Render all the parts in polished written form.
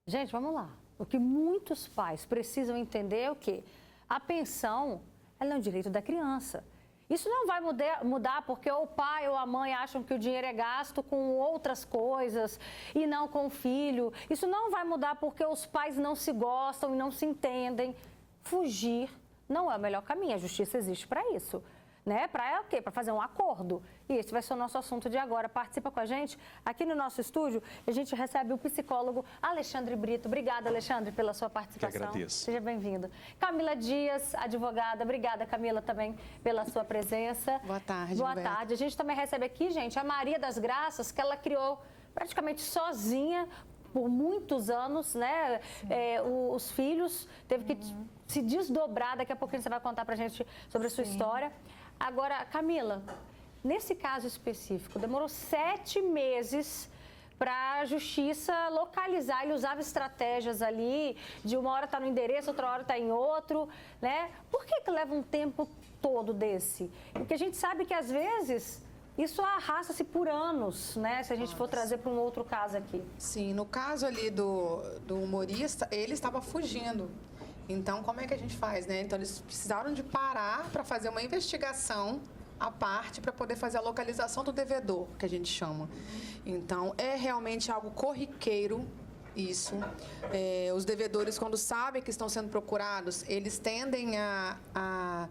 Gente, vamos lá. O que muitos pais precisam entender é o quê? A pensão, ela é um direito da criança. Isso não vai mudar porque o pai ou a mãe acham que o dinheiro é gasto com outras coisas e não com o filho. Isso não vai mudar porque os pais não se gostam e não se entendem. Fugir não é o melhor caminho. A justiça existe para isso. Né? Para o quê? Para fazer um acordo. E esse vai ser o nosso assunto de agora. Participa com a gente aqui no nosso estúdio. A gente recebe o psicólogo Alexandre Brito. Obrigada, Alexandre, pela sua participação. Que agradeço. Seja bem-vindo. Camila Dias, advogada. Obrigada, Camila, também pela sua presença. Boa tarde, Boa Roberta. tarde. A gente também recebe aqui, gente, a Maria das Graças, que ela criou praticamente sozinha por muitos anos, né? Os filhos, teve que se desdobrar. Daqui a pouco você vai contar pra gente sobre a sua história. Agora, Camila, nesse caso específico, demorou 7 meses para a justiça localizar. Ele usava estratégias ali, de uma hora está no endereço, outra hora está em outro, né? Por que leva um tempo todo desse? Porque a gente sabe que, às vezes, isso arrasta-se por anos, né? Se a gente for trazer para um outro caso aqui. Sim, no caso ali do humorista, ele estava fugindo. Então, como é que a gente faz, né? Então, eles precisaram de parar para fazer uma investigação à parte para poder fazer a localização do devedor, que a gente chama. Então, é realmente algo corriqueiro isso. Os devedores, quando sabem que estão sendo procurados, eles tendem a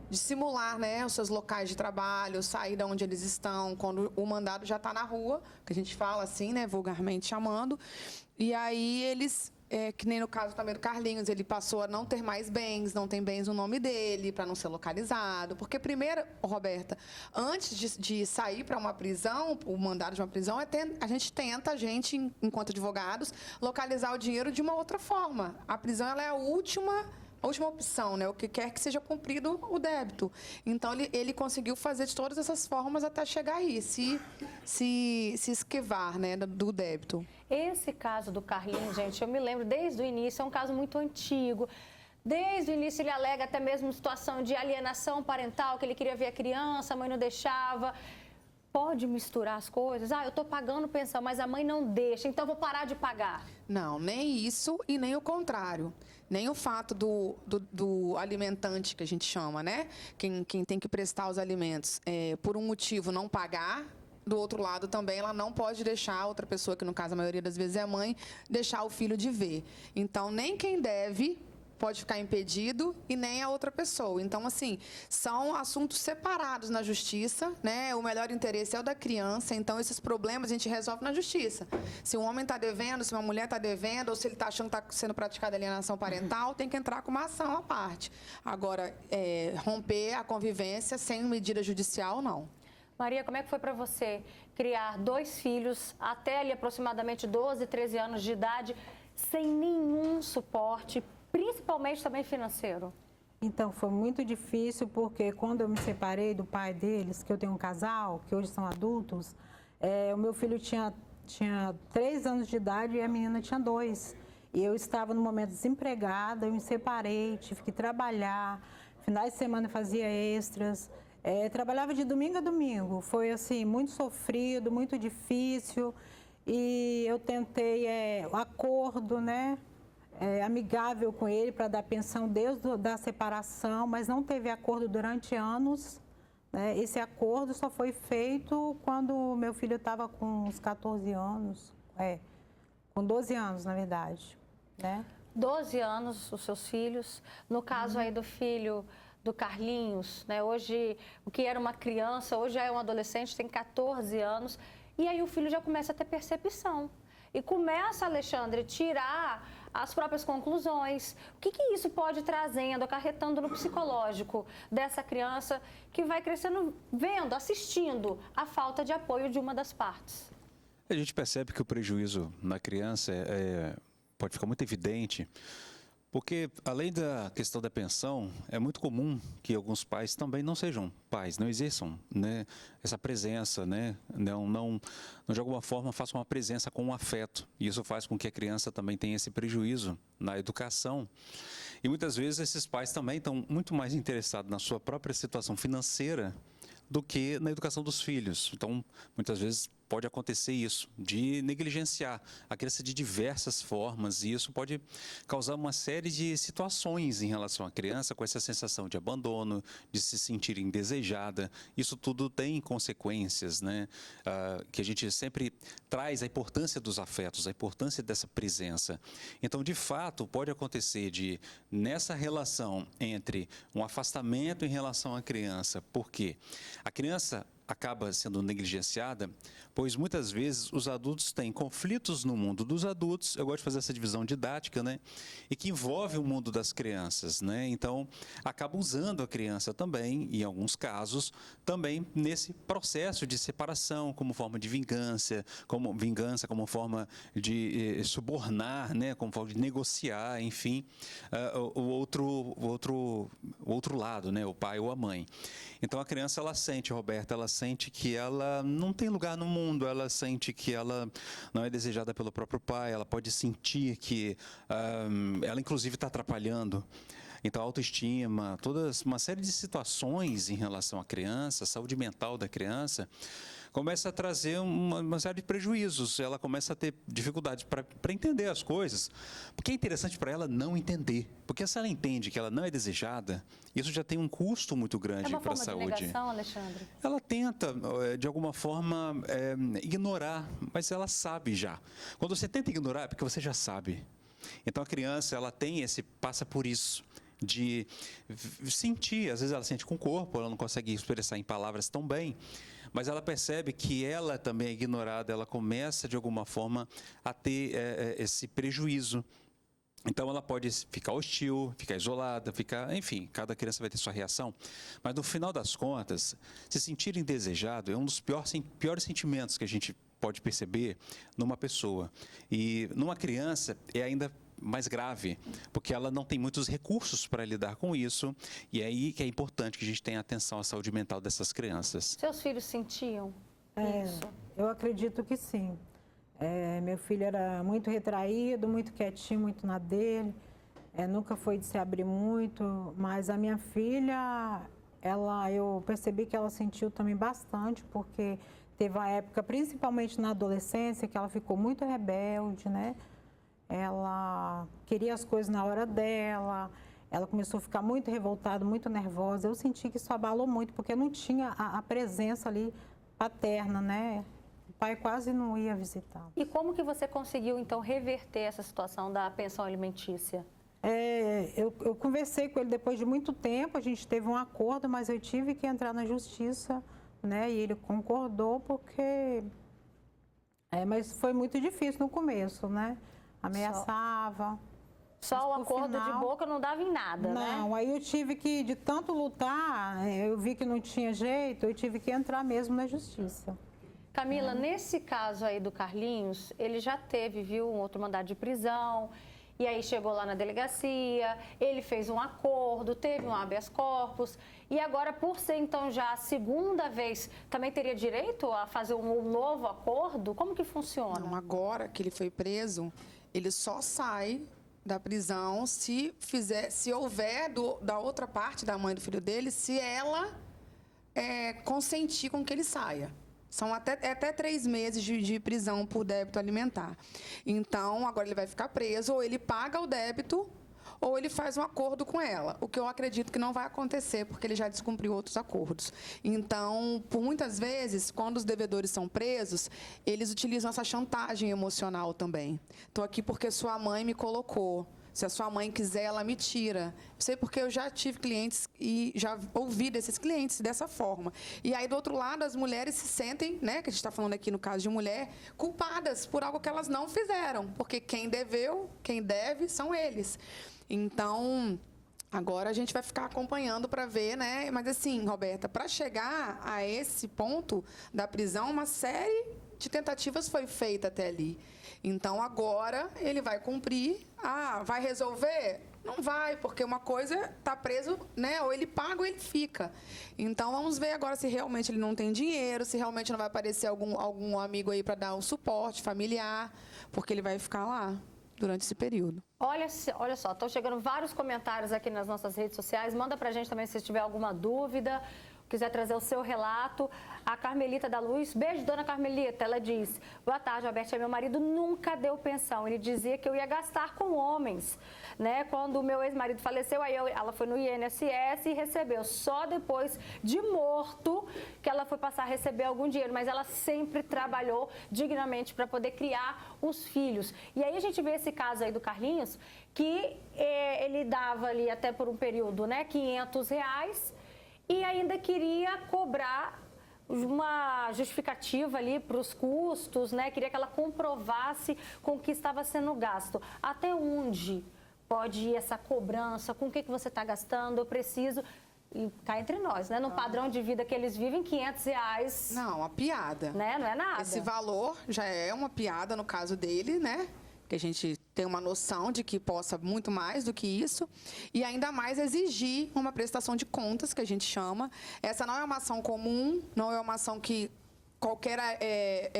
dissimular, né, os seus locais de trabalho, sair de onde eles estão, quando o mandado já está na rua, que a gente fala assim, né, vulgarmente chamando. E aí eles... que nem no caso também do Carlinhos, ele passou a não ter mais bens, não tem bens no nome dele, para não ser localizado. Porque primeiro, Roberta, antes de sair para uma prisão, o mandado de uma prisão, a gente tenta, enquanto advogados, localizar o dinheiro de uma outra forma. A prisão ela é a última opção, né? O que quer que seja cumprido o débito. Então, ele conseguiu fazer de todas essas formas até chegar aí, se esquivar, né, do débito. Esse caso do Carlinhos, gente, eu me lembro desde o início, é um caso muito antigo. Desde o início ele alega até mesmo situação de alienação parental, que ele queria ver a criança, a mãe não deixava. Pode misturar as coisas? Eu estou pagando pensão, mas a mãe não deixa, então eu vou parar de pagar. Não, nem isso e nem o contrário. Nem o fato do alimentante, que a gente chama, né? Quem tem que prestar os alimentos, por um motivo não pagar. Do outro lado também, ela não pode deixar outra pessoa, que no caso a maioria das vezes é a mãe, deixar o filho de ver. Então, nem quem deve pode ficar impedido e nem a outra pessoa. Então, assim, são assuntos separados na justiça, né? O melhor interesse é o da criança, então esses problemas a gente resolve na justiça. Se um homem está devendo, se uma mulher está devendo, ou se ele está achando que está sendo praticada alienação parental, tem que entrar com uma ação à parte. Agora, romper a convivência sem medida judicial, não. Maria, como é que foi para você criar 2 filhos até ali aproximadamente 12, 13 anos de idade, sem nenhum suporte, principalmente também financeiro? Então, foi muito difícil, porque quando eu me separei do pai deles, que eu tenho um casal, que hoje são adultos, o meu filho tinha 3 anos de idade e a menina tinha 2. E eu estava no momento desempregada, eu me separei, tive que trabalhar, finais de semana eu fazia extras, trabalhava de domingo a domingo. Foi assim, muito sofrido, muito difícil. E eu tentei o acordo, né? Amigável com ele para dar pensão desde da separação, mas não teve acordo durante anos. Né? Esse acordo só foi feito quando meu filho estava com uns 14 anos, com 12 anos, na verdade. Né? 12 anos, os seus filhos. No caso aí do filho do Carlinhos, né? Hoje, o que era uma criança, hoje já é um adolescente, tem 14 anos. E aí o filho já começa a ter percepção. E começa, Alexandre, tirar as próprias conclusões. O que isso pode trazendo, acarretando no psicológico dessa criança que vai crescendo, vendo, assistindo a falta de apoio de uma das partes? A gente percebe que o prejuízo na criança pode ficar muito evidente, porque além da questão da pensão, é muito comum que alguns pais também não sejam pais, não exerçam, né, essa presença, né, não de alguma forma façam uma presença com um afeto. E isso faz com que a criança também tenha esse prejuízo na educação. E muitas vezes esses pais também estão muito mais interessados na sua própria situação financeira do que na educação dos filhos. Então, muitas vezes pode acontecer isso, de negligenciar a criança de diversas formas, e isso pode causar uma série de situações em relação à criança com essa sensação de abandono, de se sentir indesejada. Isso tudo tem consequências, né? Que a gente sempre traz a importância dos afetos, a importância dessa presença. Então, de fato, pode acontecer de, nessa relação entre um afastamento em relação à criança, porque a criança acaba sendo negligenciada, pois muitas vezes os adultos têm conflitos no mundo dos adultos. Eu gosto de fazer essa divisão didática, né? E que envolve o mundo das crianças, né? Então, acaba usando a criança também, em alguns casos, também nesse processo de separação, como forma de vingança, como forma de subornar, né? Como forma de negociar, enfim, o outro lado, né? O pai ou a mãe. Então, a criança, ela sente, Roberta, ela sente que ela não tem lugar no mundo, ela sente que ela não é desejada pelo próprio pai, ela pode sentir que ela, inclusive, está atrapalhando. Então, a autoestima, toda uma série de situações em relação à criança, a saúde mental da criança, começa a trazer uma série de prejuízos. Ela começa a ter dificuldades para entender as coisas, porque é interessante para ela não entender. Porque se ela entende que ela não é desejada, isso já tem um custo muito grande para a saúde. É uma forma de negação, Alexandre? Ela tenta, de alguma forma, ignorar, mas ela sabe já. Quando você tenta ignorar, é porque você já sabe. Então, a criança, ela passa por isso, de sentir, às vezes ela sente com o corpo, ela não consegue expressar em palavras tão bem, mas ela percebe que ela também é ignorada, ela começa, de alguma forma, a ter esse prejuízo. Então, ela pode ficar hostil, ficar isolada, enfim, cada criança vai ter sua reação. Mas, no final das contas, se sentir indesejado é um dos piores sentimentos que a gente pode perceber numa pessoa. E numa criança é ainda mais grave, porque ela não tem muitos recursos para lidar com isso, e é aí que é importante que a gente tenha atenção à saúde mental dessas crianças. Seus filhos sentiam isso? Eu acredito que sim. Meu filho era muito retraído, muito quietinho, muito na dele, nunca foi de se abrir muito, mas a minha filha, eu percebi que ela sentiu também bastante, porque teve uma época, principalmente na adolescência, que ela ficou muito rebelde, né? Ela queria as coisas na hora dela, ela começou a ficar muito revoltada, muito nervosa. Eu senti que isso abalou muito, porque não tinha a presença ali paterna, né? O pai quase não ia visitar. E como que você conseguiu, então, reverter essa situação da pensão alimentícia? Eu conversei com ele depois de muito tempo, a gente teve um acordo, mas eu tive que entrar na justiça, né? E ele concordou, porque... mas foi muito difícil no começo, né? Ameaçava. Só o acordo de boca não dava em nada, né? Não, aí eu tive que, de tanto lutar, eu vi que não tinha jeito, eu tive que entrar mesmo na justiça. Camila, nesse caso aí do Carlinhos, ele já teve, um outro mandado de prisão, e aí chegou lá na delegacia, ele fez um acordo, teve um habeas corpus, e agora, por ser então já a segunda vez, também teria direito a fazer um novo acordo? Como que funciona? Não, agora que ele foi preso, ele só sai da prisão se houver da outra parte, da mãe do filho dele, se ela consentir com que ele saia. São até 3 meses de prisão por débito alimentar. Então, agora ele vai ficar preso, ou ele paga o débito, ou ele faz um acordo com ela, o que eu acredito que não vai acontecer, porque ele já descumpriu outros acordos. Então, por muitas vezes, quando os devedores são presos, eles utilizam essa chantagem emocional também. Estou aqui porque sua mãe me colocou. Se a sua mãe quiser, ela me tira. Eu sei porque eu já tive clientes e já ouvi desses clientes dessa forma. E aí, do outro lado, as mulheres se sentem, né, que a gente está falando aqui no caso de mulher, culpadas por algo que elas não fizeram. Porque quem deve, são eles. Então, agora a gente vai ficar acompanhando para ver, né? Mas assim, Roberta, para chegar a esse ponto da prisão, uma série de tentativas foi feita até ali. Então, agora ele vai cumprir. Vai resolver? Não vai, porque uma coisa está preso, né? Ou ele paga ou ele fica. Então, vamos ver agora se realmente ele não tem dinheiro, se realmente não vai aparecer algum amigo aí para dar um suporte familiar, porque ele vai ficar lá durante esse período. Olha só, estão chegando vários comentários aqui nas nossas redes sociais. Manda pra gente também se tiver alguma dúvida. quiser trazer o seu relato. A Carmelita da Luz, beijo, dona Carmelita, ela diz: boa tarde, Roberta, meu marido nunca deu pensão, ele dizia que eu ia gastar com homens, né? Quando o meu ex-marido faleceu, ela foi no INSS e recebeu, só depois de morto que ela foi passar a receber algum dinheiro, mas ela sempre trabalhou dignamente para poder criar os filhos. E aí a gente vê esse caso aí do Carlinhos, que ele dava ali até por um período, né, R$500 e ainda queria cobrar uma justificativa ali para os custos, né? Queria que ela comprovasse com o que estava sendo gasto. Até onde pode ir essa cobrança? Com o que você está gastando? Eu preciso... E cá entre nós, né? No padrão de vida que eles vivem, R$500... Não, uma piada. Né? Não é nada. Esse valor já é uma piada no caso dele, né? Que a gente tem uma noção de que possa muito mais do que isso, e ainda mais exigir uma prestação de contas, que a gente chama. Essa não é uma ação comum, não é uma ação que qualquer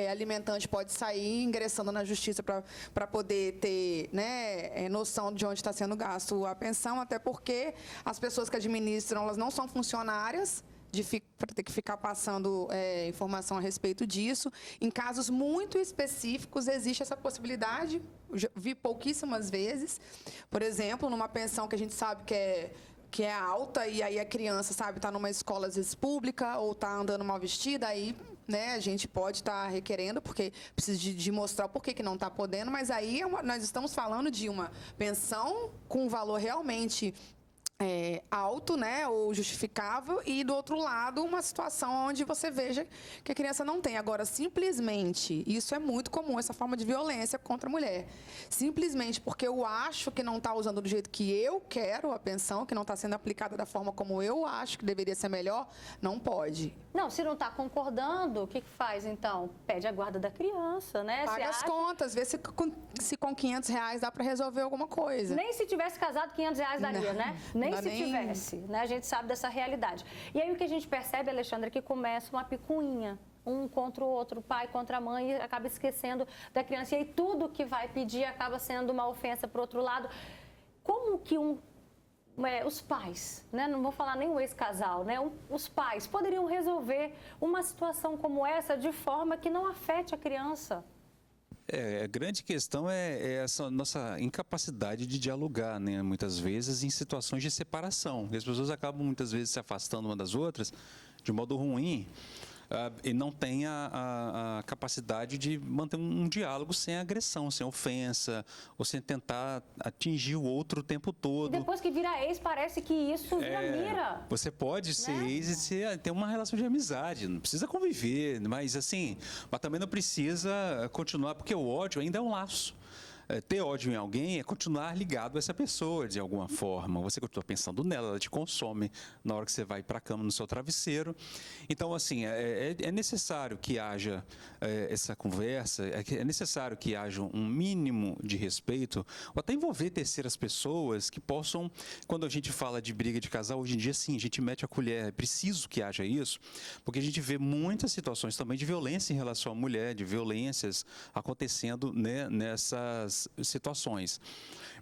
alimentante pode sair ingressando na justiça para poder ter, né, noção de onde está sendo gasto a pensão, até porque as pessoas que administram, elas não são funcionárias, para ter que ficar passando informação a respeito disso. Em casos muito específicos, existe essa possibilidade. Eu já vi pouquíssimas vezes. Por exemplo, numa pensão que a gente sabe que é alta, e aí a criança, sabe, está numa escola, às vezes, pública, ou está andando mal vestida, aí, né, a gente pode estar requerendo, porque precisa de mostrar por que não está podendo, mas aí nós estamos falando de uma pensão com um valor realmente alto, né, ou justificável, e do outro lado uma situação onde você veja que a criança não tem. Agora, simplesmente, isso é muito comum, essa forma de violência contra a mulher, simplesmente porque eu acho que não está usando do jeito que eu quero a pensão, que não está sendo aplicada da forma como eu acho que deveria ser melhor, não pode. Não, se não está concordando, o que faz então? Pede a guarda da criança, né? Paga as contas, vê se com R$500 dá para resolver alguma coisa. Nem se tivesse casado, R$500 daria, não, né? Nem se tivesse, né? A gente sabe dessa realidade. E aí o que a gente percebe, Alexandra, é que começa uma picuinha, um contra o outro, o pai contra a mãe, e acaba esquecendo da criança. E aí tudo que vai pedir acaba sendo uma ofensa para o outro lado. Como que os pais, né? Não vou falar nem o ex-casal, né? Os pais poderiam resolver uma situação como essa de forma que não afete a criança? A grande questão é essa nossa incapacidade de dialogar, né? Muitas vezes em situações de separação. E as pessoas acabam muitas vezes se afastando uma das outras de modo ruim, e não tem a capacidade de manter um diálogo sem agressão, sem ofensa, ou sem tentar atingir o outro o tempo todo. E depois que vira ex, parece que isso vira mira. Você pode ser ex e ter uma relação de amizade, não precisa conviver, mas assim, mas também não precisa continuar, porque o ódio ainda é um laço. Ter ódio em alguém é continuar ligado a essa pessoa de alguma forma. Você continua pensando nela, ela te consome na hora que você vai para a cama no seu travesseiro. Então, assim, é necessário que haja essa conversa, é necessário que haja um mínimo de respeito, ou até envolver terceiras pessoas que possam, quando a gente fala de briga de casal, hoje em dia, sim, a gente mete a colher. É preciso que haja isso, porque a gente vê muitas situações também de violência em relação à mulher, de violências acontecendo, né, nessas situações.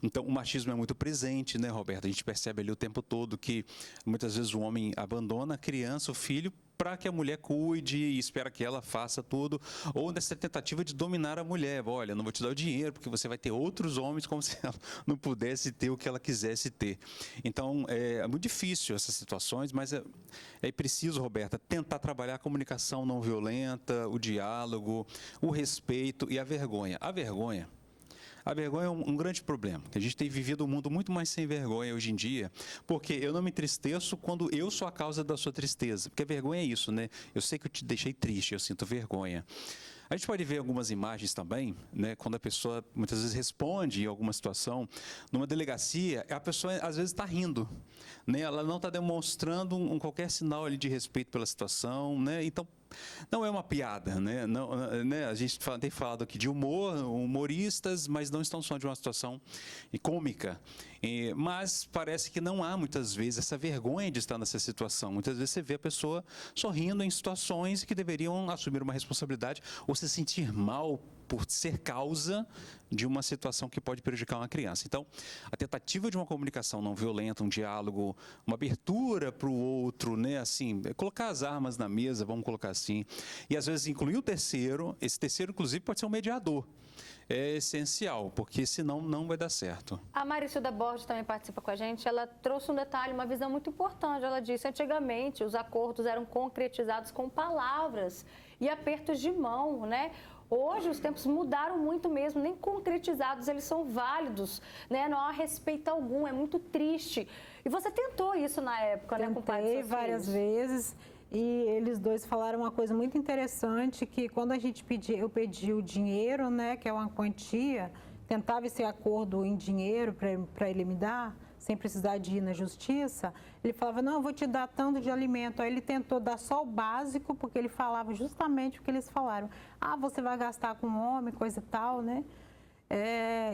Então, o machismo é muito presente, né, Roberto? A gente percebe ali o tempo todo que muitas vezes o homem abandona a criança, o filho, para que a mulher cuide e espera que ela faça tudo, ou nessa tentativa de dominar a mulher. Olha, não vou te dar o dinheiro porque você vai ter outros homens, como se ela não pudesse ter o que ela quisesse ter. Então, é muito difícil essas situações, mas é preciso, Roberta, tentar trabalhar a comunicação não violenta, o diálogo, o respeito e a vergonha. A vergonha é um grande problema. A gente tem vivido um mundo muito mais sem vergonha hoje em dia, porque eu não me entristeço quando eu sou a causa da sua tristeza. Porque a vergonha é isso, né? Eu sei que eu te deixei triste, eu sinto vergonha. A gente pode ver algumas imagens também, né? Quando a pessoa muitas vezes responde em alguma situação, numa delegacia, a pessoa às vezes está rindo, né? Ela não está demonstrando qualquer sinal ali de respeito pela situação, né? Então, não é uma piada, né? Não, né? A gente tem falado aqui de humoristas, mas não estão só de uma situação cômica. Mas parece que não há, muitas vezes, essa vergonha de estar nessa situação. Muitas vezes você vê a pessoa sorrindo em situações que deveriam assumir uma responsabilidade ou se sentir mal por ser causa de uma situação que pode prejudicar uma criança. Então, a tentativa de uma comunicação não violenta, um diálogo, uma abertura para o outro, né? Assim, colocar as armas na mesa, vamos colocar assim, e às vezes incluir o terceiro. Esse terceiro, inclusive, pode ser um mediador. É essencial, porque senão não vai dar certo. A Maricilda Borges também participa com a gente. Ela trouxe um detalhe, uma visão muito importante. Ela disse, antigamente os acordos eram concretizados com palavras e apertos de mão, né? Hoje os tempos mudaram muito mesmo, nem concretizados eles são válidos, né? Não há respeito algum, é muito triste. E você tentou isso na época, né, com o pai dos seus filhos? Várias vezes. E eles dois falaram uma coisa muito interessante, que quando a gente eu pedi o dinheiro, né, que é uma quantia, tentava esse acordo em dinheiro para ele me dar, sem precisar de ir na justiça, ele falava, não, eu vou te dar tanto de alimento. Aí ele tentou dar só o básico, porque ele falava justamente o que eles falaram. Ah, você vai gastar com um homem, coisa e tal, né?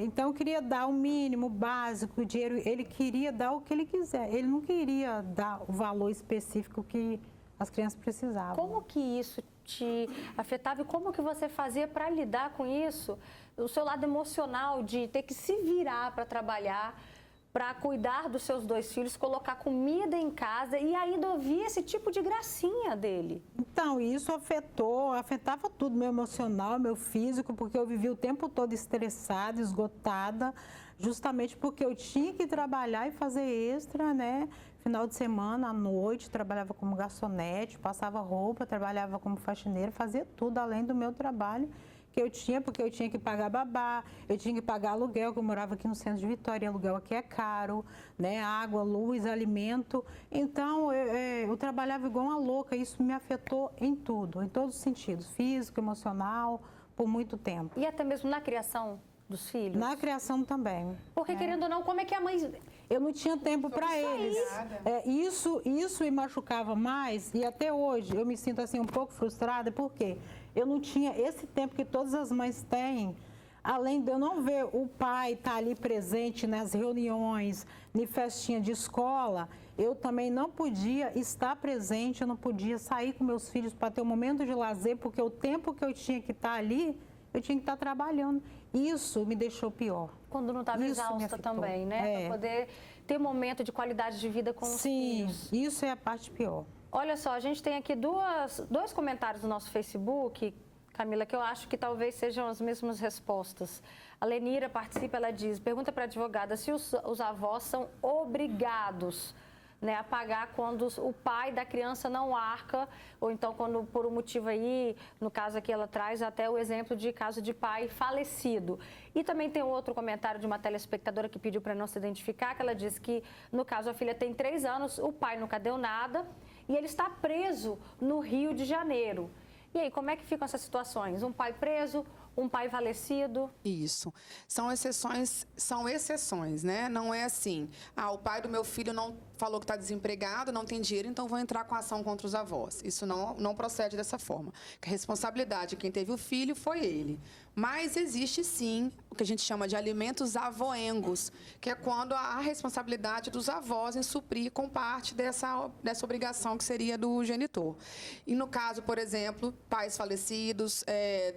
Então, eu queria dar o mínimo, o básico, o dinheiro. Ele queria dar o que ele quiser. Ele não queria dar o valor específico que as crianças precisavam. Como que isso te afetava e como que você fazia para lidar com isso? O seu lado emocional de ter que se virar para trabalhar, para cuidar dos seus dois filhos, colocar comida em casa e ainda ouvir esse tipo de gracinha dele. Então, isso afetava tudo, meu emocional, meu físico, porque eu vivia o tempo todo estressada, esgotada, justamente porque eu tinha que trabalhar e fazer extra, né? Final de semana, à noite, trabalhava como garçonete, passava roupa, trabalhava como faxineira, fazia tudo além do meu trabalho que eu tinha, porque eu tinha que pagar babá, eu tinha que pagar aluguel, que eu morava aqui no centro de Vitória, aluguel aqui é caro, né? Água, luz, alimento. Então, eu trabalhava igual uma louca, isso me afetou em tudo, em todos os sentidos, físico, emocional, por muito tempo. E até mesmo na criação dos filhos? Na criação também. Porque, querendo ou não, como é que a mãe... Eu não tinha tempo para eles. Isso me machucava mais e até hoje eu me sinto assim um pouco frustrada porque eu não tinha esse tempo que todas as mães têm. Além de eu não ver o pai estar ali presente nas reuniões, em festinha de escola, eu também não podia estar presente, eu não podia sair com meus filhos para ter um momento de lazer, porque o tempo que eu tinha que estar ali, eu tinha que estar trabalhando. Isso me deixou pior. Quando não estava exausta também, né? Para poder ter momento de qualidade de vida com os filhos. Sim, isso é a parte pior. Olha só, a gente tem aqui dois comentários no nosso Facebook, Camila, que eu acho que talvez sejam as mesmas respostas. A Lenira participa, ela diz, pergunta para a advogada se os avós são obrigados, né, a pagar quando o pai da criança não arca, ou então quando por um motivo aí, no caso aqui ela traz até o exemplo de caso de pai falecido. E também tem outro comentário de uma telespectadora que pediu para não se identificar, que ela diz que no caso a filha tem 3 anos, o pai nunca deu nada e ele está preso no Rio de Janeiro. E aí, como é que ficam essas situações? Um pai preso, um pai falecido? Isso. São exceções, né? Não é assim, o pai do meu filho não falou que está desempregado, não tem dinheiro, então vou entrar com ação contra os avós. Isso não procede dessa forma. A responsabilidade de quem teve o filho foi ele. Mas existe, sim, o que a gente chama de alimentos avoengos, que é quando há a responsabilidade dos avós em suprir com parte dessa obrigação que seria do genitor. E no caso, por exemplo, pais falecidos,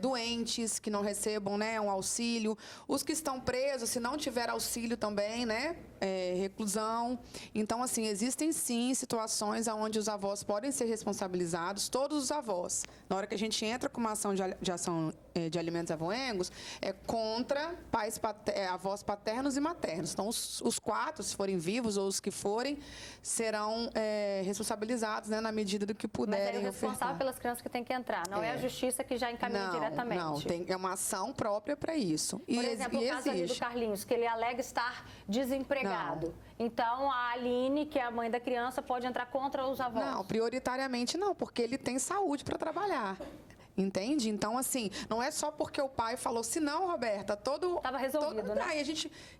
doentes que não recebam, né, um auxílio, os que estão presos, se não tiver auxílio também, né, reclusão. Então, assim, existem, sim, situações onde os avós podem ser responsabilizados, todos os avós. Na hora que a gente entra com uma ação de ação de alimentos avoengos, é contra avós paternos e maternos. Então, os 4, se forem vivos ou os que forem, serão responsabilizados, né, na medida do que puderem. Mas é o responsável pelas crianças que tem que entrar, não é a justiça que já encaminha diretamente. Não, é uma ação própria para isso. Por exemplo, o caso ali do Carlinhos, que ele alega estar desempregado. Então, a Aline, que é a mãe da criança, pode entrar contra os avós? Não, prioritariamente não, porque ele tem saúde para trabalhar. Entende? Então, assim, não é só porque o pai falou, se não, Roberta, Estava resolvido, né?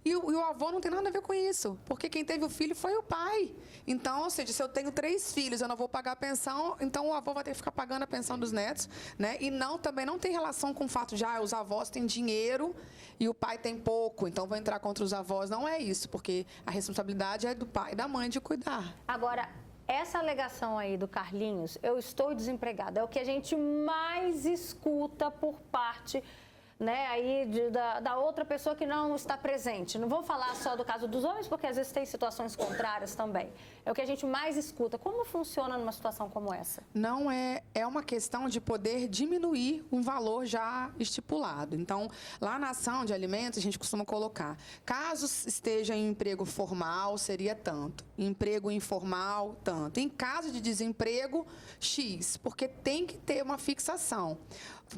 E o avô não tem nada a ver com isso, porque quem teve o filho foi o pai. Então, ou seja, se eu tenho 3 filhos, eu não vou pagar a pensão, então o avô vai ter que ficar pagando a pensão dos netos, né? E também não tem relação com o fato de, os avós têm dinheiro e o pai tem pouco, então vou entrar contra os avós. Não é isso, porque a responsabilidade é do pai e da mãe de cuidar. Agora, essa alegação aí do Carlinhos, eu estou desempregada, é o que a gente mais escuta por parte né, aí da outra pessoa que não está presente. Não vou falar só do caso dos homens, porque às vezes tem situações contrárias também. É o que a gente mais escuta. Como funciona numa situação como essa? Não é uma questão de poder diminuir um valor já estipulado. Então, lá na ação de alimentos, a gente costuma colocar, caso esteja em emprego formal, seria tanto. Emprego informal, tanto. Em caso de desemprego, X, porque tem que ter uma fixação.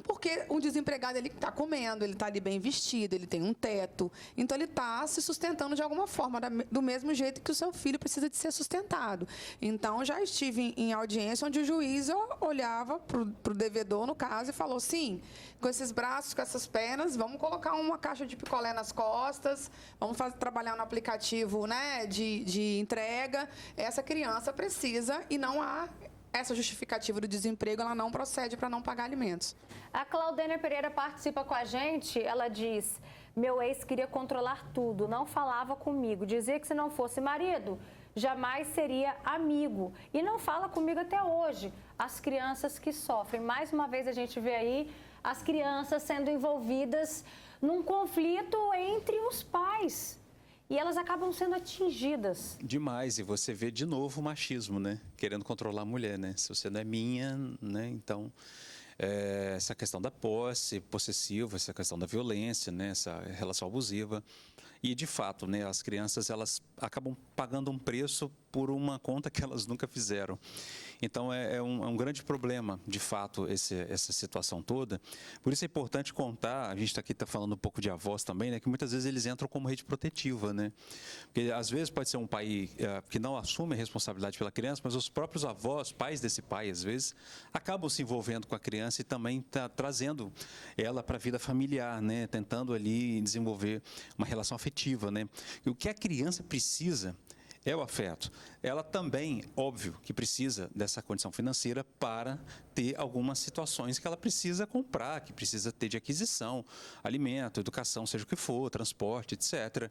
Porque o desempregado, ele está comendo, ele está ali bem vestido, ele tem um teto. Então, ele está se sustentando de alguma forma, do mesmo jeito que o seu filho precisa de ser sustentado. Então, já estive em audiência onde o juiz olhava para o devedor, no caso, e falou, sim, com esses braços, com essas pernas, vamos colocar uma caixa de picolé nas costas, vamos trabalhar no aplicativo, né, de entrega. Essa criança precisa e não há... Essa justificativa do desemprego, ela não procede para não pagar alimentos. A Claudênia Pereira participa com a gente, ela diz, meu ex queria controlar tudo, não falava comigo, dizia que se não fosse marido, jamais seria amigo. E não fala comigo até hoje. As crianças que sofrem, mais uma vez a gente vê aí as crianças sendo envolvidas num conflito entre os pais. E elas acabam sendo atingidas. Demais, e você vê de novo o machismo, né? Querendo controlar a mulher, né? Se você não é minha, né? Então, essa questão da posse possessiva, essa questão da violência, né? Essa relação abusiva. E, de fato, né? As crianças, elas acabam pagando um preço por uma conta que elas nunca fizeram. Então, é um grande problema, de fato, essa situação toda. Por isso é importante contar, a gente aqui está falando um pouco de avós também, né, que muitas vezes eles entram como rede protetiva, né? Porque, às vezes, pode ser um pai que não assume a responsabilidade pela criança, mas os próprios avós, pais desse pai, às vezes, acabam se envolvendo com a criança e também trazendo ela para a vida familiar, né? Tentando ali desenvolver uma relação afetiva, né? E o que a criança precisa é o afeto. Ela também, óbvio, que precisa dessa condição financeira para ter algumas situações que ela precisa comprar, que precisa ter de aquisição, alimento, educação, seja o que for, transporte, etc.,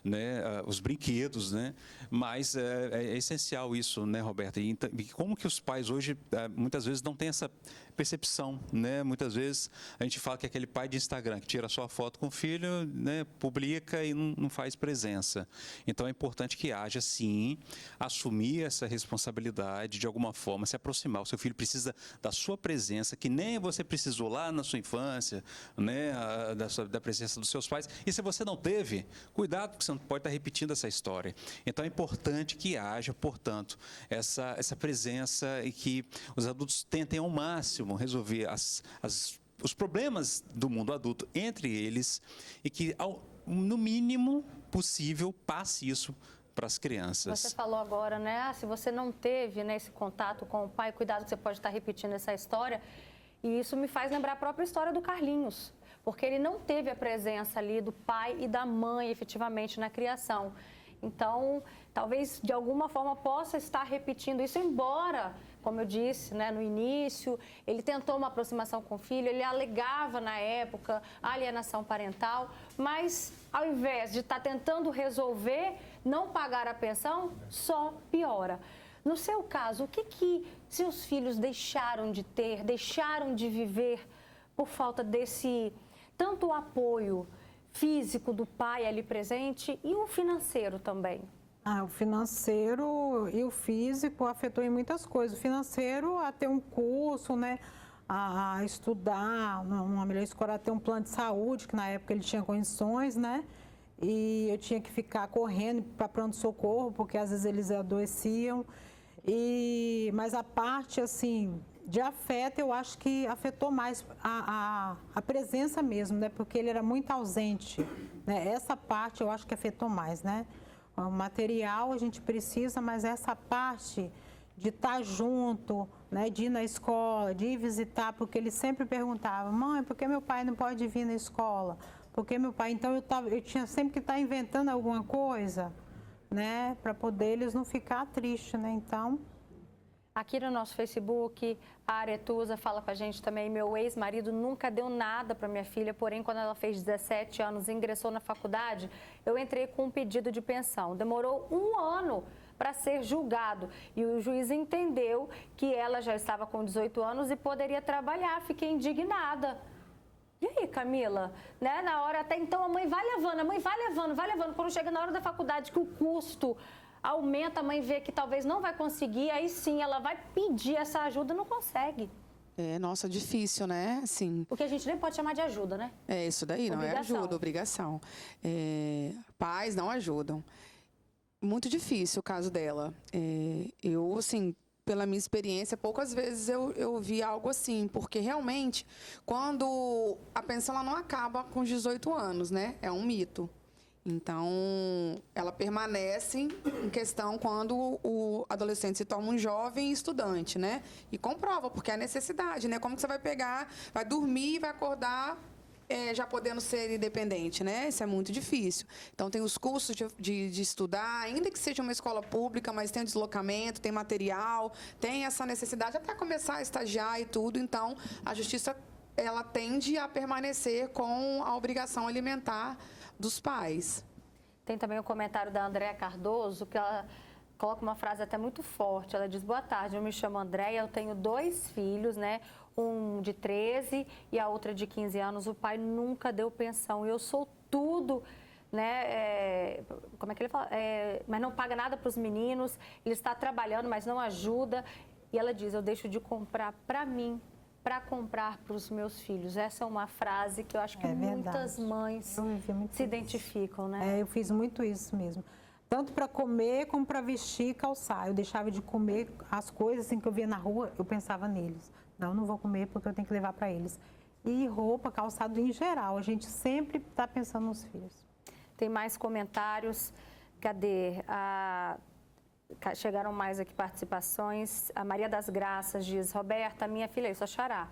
né? Os brinquedos, né? Mas é essencial isso, né, Roberta? E como que os pais hoje, muitas vezes, não têm essa percepção, né? Muitas vezes a gente fala que é aquele pai de Instagram que tira só a foto com o filho, né? Publica e não faz presença. Então é importante que haja, sim, assumir essa responsabilidade de alguma forma, se aproximar. O seu filho precisa da sua presença, que nem você precisou lá na sua infância, né? Da presença dos seus pais. E se você não teve, cuidado, porque você não pode estar repetindo essa história. Então é importante que haja, portanto, essa presença e que os adultos tentem ao máximo resolver os problemas do mundo adulto entre eles e que, no mínimo possível, passe isso para as crianças. Você falou agora, né? Se você não teve, né, esse contato com o pai, cuidado que você pode estar repetindo essa história. E isso me faz lembrar a própria história do Carlinhos, porque ele não teve a presença ali do pai e da mãe efetivamente na criação. Então, talvez de alguma forma possa estar repetindo isso, embora, como eu disse, né, no início, ele tentou uma aproximação com o filho, ele alegava na época a alienação parental, mas ao invés de estar tentando resolver, não pagar a pensão, só piora. No seu caso, o que seus filhos deixaram de ter, deixaram de viver por falta desse tanto apoio físico do pai ali presente e o financeiro também? O financeiro e o físico afetou em muitas coisas. O financeiro, a ter um curso, né, a estudar, uma melhor escola, a ter um plano de saúde, que na época ele tinha condições, né? E eu tinha que ficar correndo para pronto-socorro, porque às vezes eles adoeciam. Mas a parte, assim, de afeto, eu acho que afetou mais a presença mesmo, né? Porque ele era muito ausente, né? Essa parte eu acho que afetou mais, né? O material a gente precisa, mas essa parte de estar junto, né? De ir na escola, de ir visitar, porque ele sempre perguntava, mãe, por que meu pai não pode vir na escola? Porque meu pai, então eu tinha sempre que estar inventando alguma coisa, né? Para poder eles não ficar tristes, né? Então... Aqui no nosso Facebook, a Aretusa fala com a gente também, meu ex-marido nunca deu nada para minha filha, porém, quando ela fez 17 anos e ingressou na faculdade, eu entrei com um pedido de pensão. Demorou 1 ano para ser julgado e o juiz entendeu que ela já estava com 18 anos e poderia trabalhar. Fiquei indignada. E aí, Camila? Né? Na hora, até então, a mãe vai levando, vai levando. Quando chega na hora da faculdade, que o custo aumenta, a mãe vê que talvez não vai conseguir, aí sim, ela vai pedir essa ajuda, não consegue. Nossa, difícil, né? Assim, Porque a gente nem pode chamar de ajuda, né? é isso daí, não é ajuda, obrigação. Pais não ajudam. Muito difícil o caso dela. Eu, assim, pela minha experiência, poucas vezes eu vi algo assim, porque realmente, quando a pensão ela não acaba com os 18 anos, né? É um mito. Então, ela permanece em questão quando o adolescente se torna um jovem estudante, né? E comprova, porque é a necessidade, né? Como que você vai pegar, vai dormir e vai acordar já podendo ser independente, né? Isso é muito difícil. Então, tem os cursos de estudar, ainda que seja uma escola pública, mas tem o deslocamento, tem material, tem essa necessidade até começar a estagiar e tudo. Então, a justiça, ela tende a permanecer com a obrigação alimentar dos pais. Tem também o comentário da Andréa Cardoso, que ela coloca uma frase até muito forte. Ela diz: boa tarde, eu me chamo Andréa, eu tenho 2 filhos, né? Um de 13 e a outra de 15 anos. O pai nunca deu pensão. Eu sou tudo, né? Como é que ele fala? Mas não paga nada para os meninos. Ele está trabalhando, mas não ajuda. E ela diz: eu deixo de comprar para mim, para comprar para os meus filhos. Essa é uma frase que eu acho que muitas mães se identificam, né? Eu fiz muito isso mesmo. Tanto para comer como para vestir e calçar. Eu deixava de comer as coisas assim, que eu via na rua, eu pensava neles. Não vou comer porque eu tenho que levar para eles. E roupa, calçado em geral, a gente sempre está pensando nos filhos. Tem mais comentários. Cadê? Chegaram mais aqui participações. A Maria das Graças diz: Roberta, minha filha, isso é xará.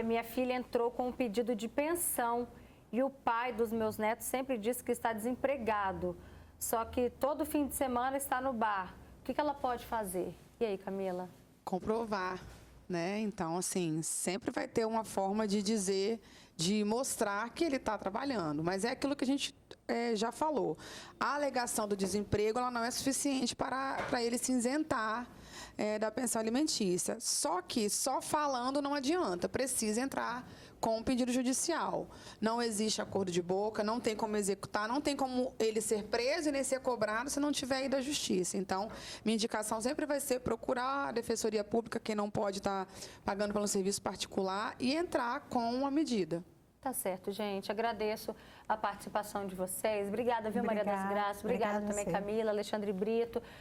Minha filha entrou com um pedido de pensão e o pai dos meus netos sempre diz que está desempregado. Só que todo fim de semana está no bar. O que ela pode fazer? E aí, Camila? Comprovar, né? Então, assim, sempre vai ter uma forma de dizer, de mostrar que ele está trabalhando. Mas é aquilo que a gente já falou. A alegação do desemprego, ela não é suficiente para ele se isentar da pensão alimentícia. Só que só falando não adianta. Precisa entrar com um pedido judicial. Não existe acordo de boca, não tem como executar, não tem como ele ser preso e nem ser cobrado se não tiver ido à justiça. Então, minha indicação sempre vai ser procurar a Defensoria Pública, quem não pode estar pagando pelo serviço particular, e entrar com uma medida. Tá certo, gente. Agradeço a participação de vocês. Obrigada, viu, Maria das Graças? Obrigada também, Camila, Alexandre Brito.